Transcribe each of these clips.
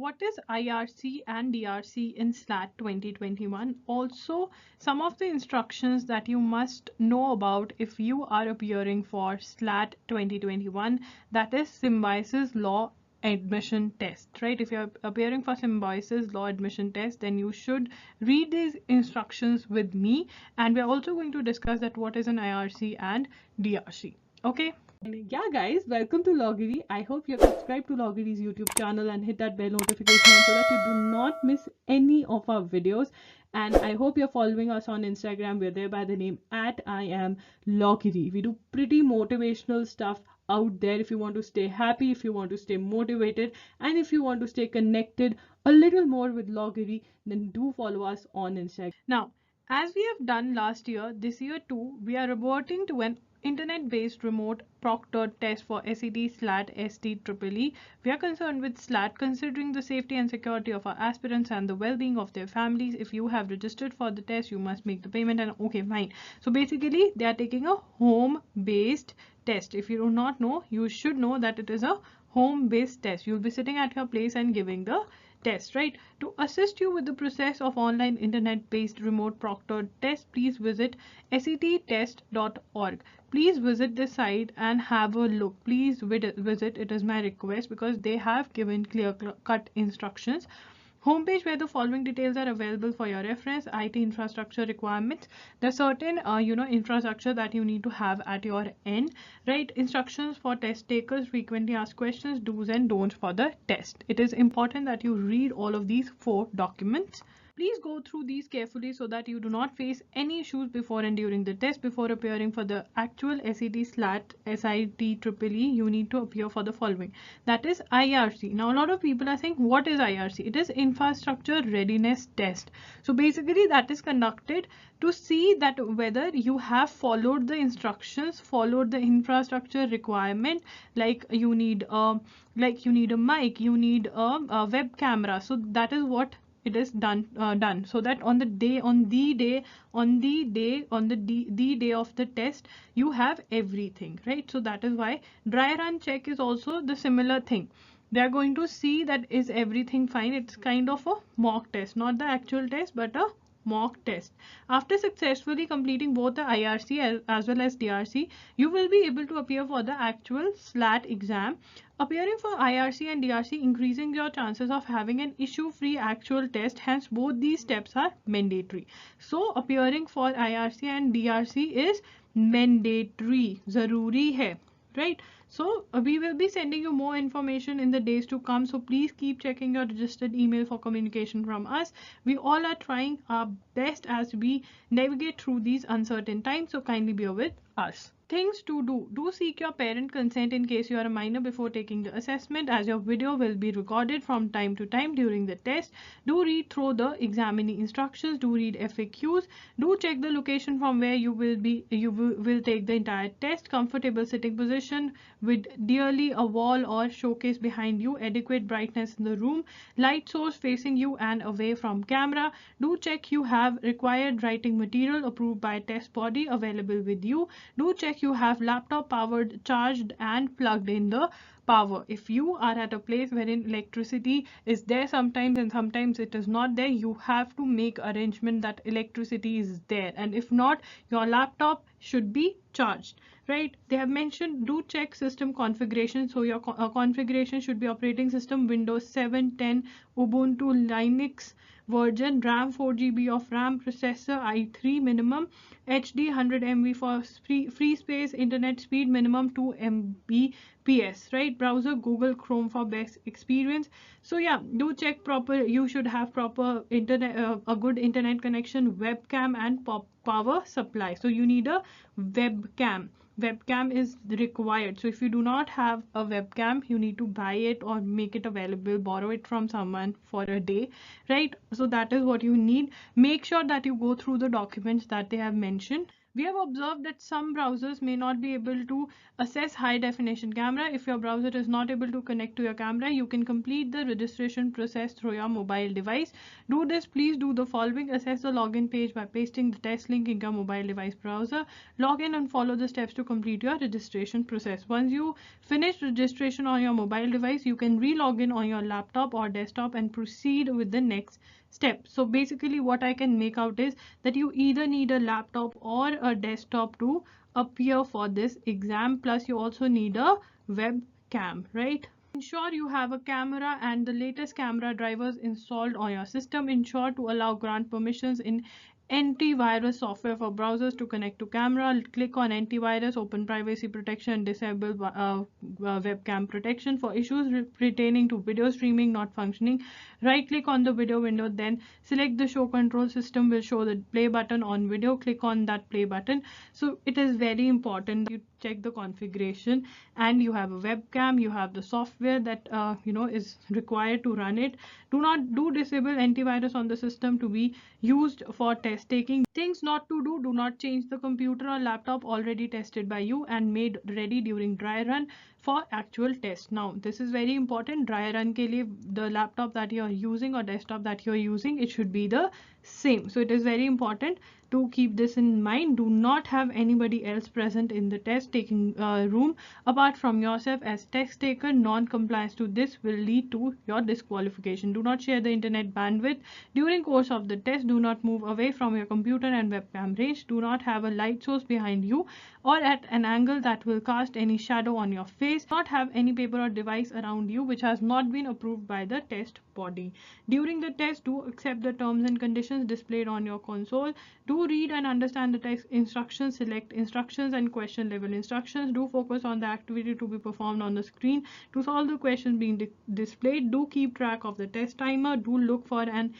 what is IRC and DRC in SLAT 2021. Also, some of the instructions that you must know about if you are appearing for SLAT 2021, that is Symbiosis Law admission test, right? If you're appearing for Symbiosis Law admission test, then you should read these instructions with me, and we're also going to discuss that what is an IRC and DRC. Okay. Yeah, guys, welcome to Loggery. I hope you're subscribed to Loggery's YouTube channel and hit that bell notification so that you do not miss any of our videos. And I hope you're following us on Instagram. We're there by the name at I am Loggery. We do pretty motivational stuff out there if you want to stay happy, if you want to stay motivated, and if you want to stay connected a little more with Loggery, then do follow us on Instagram. Now, as we have done last year, this year too, we are reverting to an internet-based remote proctored test for SET, SLAT, ST, EEE. We are concerned with SLAT considering the safety and security of our aspirants and the well-being of their families. If you have registered for the test, you must make the payment, and okay, fine. So basically, they are taking a home-based test. If you do not know, you should know that it is a home-based test. You'll be sitting at your place and giving the test, right? To assist you with the process of online internet-based remote proctored test, please visit settest.org. Please visit this site and have a look. Please visit, it is my request, because they have given clear-cut instructions. Homepage where the following details are available for your reference. IT infrastructure requirements. There's certain infrastructure that you need to have at your end, right? Instructions for test takers, frequently asked questions, do's and don'ts for the test. It is important that you read all of these 4 documents. Please go through these carefully so that you do not face any issues before and during the test. Before appearing for the actual SET, SLAT, SIT, EEE, you need to appear for the following. That is IRC. Now, a lot of people are saying, what is IRC? It is Infrastructure Readiness Test. So basically, that is conducted to see that whether you have followed the instructions, followed the infrastructure requirement, like you need a mic, you need a web camera. So that is what it is done so that on the day of the test you have everything, right? So that is why dry run check is also the similar thing. They are going to see that is everything fine. It's kind of a mock test, not the actual test, but a mock test. After successfully completing both the IRC as well as DRC, you will be able to appear for the actual SLAT exam. Appearing for IRC and DRC increasing your chances of having an issue-free actual test. Hence, both these steps are mandatory. So, appearing for IRC and DRC is mandatory. Zaruri hai. Right? So we will be sending you more information in the days to come. So please keep checking your registered email for communication from us. We all are trying our best as we navigate through these uncertain times. So kindly bear with us. Things to do. Do seek your parent consent in case you are a minor before taking the assessment, as your video will be recorded from time to time during the test. Do read through the examining instructions. Do read FAQs. Do check the location from where you will take the entire test. Comfortable sitting position with ideally a wall or showcase behind you. Adequate brightness in the room. Light source facing you and away from camera. Do check you have required writing material approved by test body available with you. Do check you have laptop powered, charged and plugged in the power. If you are at a place wherein electricity is there sometimes and sometimes it is not there, you have to make arrangement that electricity is there, and if not, your laptop should be charged, right? They have mentioned do check system configuration. So your configuration should be operating system Windows 7, 10, Ubuntu, Linux version, RAM 4 GB of RAM, processor i3 minimum, HD 100 MB for free space, internet speed minimum 2 Mbps, right? Browser Google Chrome for best experience. So yeah, do check proper. You should have proper internet, a good internet connection, webcam and power supply. So you need a webcam. Webcam is required. So if you do not have a webcam, you need to buy it or make it available, borrow it from someone for a day, right? So that is what you need. Make sure that you go through the documents that they have mentioned. We have observed that some browsers may not be able to assess high definition camera. If your browser is not able to connect to your camera, you can complete the registration process through your mobile device. Do this, please do the following. Assess the login page by pasting the test link in your mobile device browser. Log in and follow the steps to complete your registration process. Once you finish registration on your mobile device, you can re-log in on your laptop or desktop and proceed with the next step. So basically what I can make out is that you either need a laptop or a desktop to appear for this exam, plus you also need a webcam, right? Ensure you have a camera and the latest camera drivers installed on your system. Ensure to allow grant permissions in antivirus software for browsers to connect to camera. Click on antivirus, open privacy protection, disable webcam protection. For issues pertaining to video streaming not functioning, right click on the video window, then select the show control. System will show the play button on video. Click on that play button. So it is very important that you check the configuration and you have a webcam, you have the software that is required to run it. Do disable antivirus on the system to be used for test taking. Things not to do: do not change the computer or laptop already tested by you and made ready during dry run for actual test. Now this is very important. Dry run ke liye the laptop that you are using or desktop that you are using, it should be the same. So it is very important to keep this in mind. Do not have anybody else present in the test taking room apart from yourself as test taker. Non-compliance to this will lead to your disqualification. Do not share the internet bandwidth during course of the test. Do not move away from your computer and webcam range. Do not have a light source behind you or at an angle that will cast any shadow on your face. Do not have any paper or device around you which has not been approved by the test body. During the test, do accept the terms and conditions displayed on your console. Do read and understand the text instructions. Select instructions and question level instructions. Do focus on the activity to be performed on the screen to solve the questions being displayed. Do keep track of the test timer. Do look for any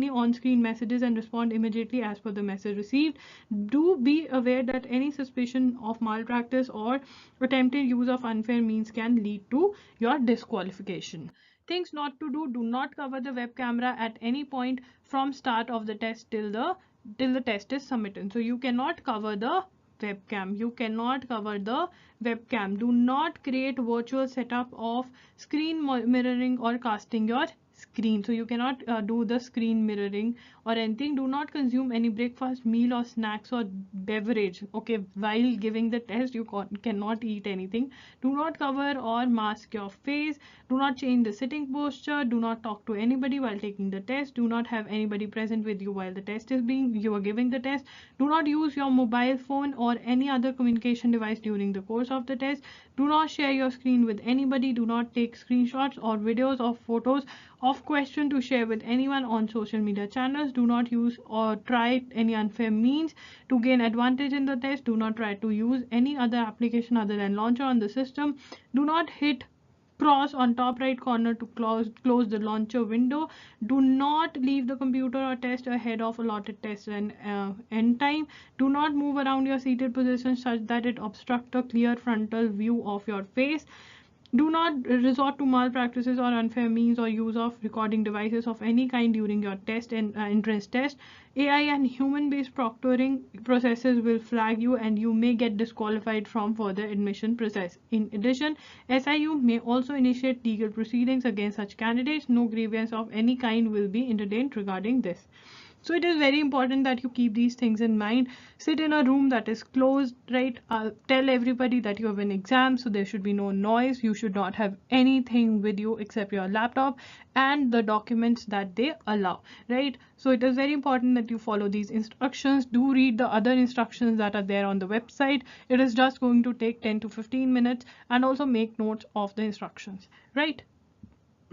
on-screen messages and respond immediately as per the message received. Do be aware that any suspicion of malpractice or attempted use of unfair means can lead to your disqualification. Things not to do: do not cover the web camera at any point from start of the test till the test is submitted. So you cannot cover the webcam. You cannot cover the webcam. Do not create virtual setup of screen mirroring or casting your screen. So you cannot do the screen mirroring or anything. Do not consume any breakfast, meal or snacks or beverage. Okay, while giving the test you cannot eat anything. Do not cover or mask your face. Do not change the sitting posture. Do not talk to anybody while taking the test. Do not have anybody present with you while the test is you are giving the test. Do not use your mobile phone or any other communication device during the course of the test. Do not share your screen with anybody. Do not take screenshots or videos or photos of question to share with anyone on social media channels. Do not use or try any unfair means to gain advantage in the test. Do not try to use any other application other than launcher on the system. Do not hit cross on top right corner to close the launcher window. Do not leave the computer or test ahead of allotted test and end time. Do not move around your seated position such that it obstructs a clear frontal view of your face. Do not resort to malpractices or unfair means or use of recording devices of any kind during your test and entrance test. AI and human-based proctoring processes will flag you and you may get disqualified from further admission process. In addition, SIU may also initiate legal proceedings against such candidates. No grievance of any kind will be entertained regarding this. So it is very important that you keep these things in mind. Sit in a room that is closed, right? Tell everybody that you have an exam, so there should be no noise. You should not have anything with you except your laptop and the documents that they allow, right? So it is very important that you follow these instructions. Do read the other instructions that are there on the website. It is just going to take 10 to 15 minutes, and also make notes of the instructions, right?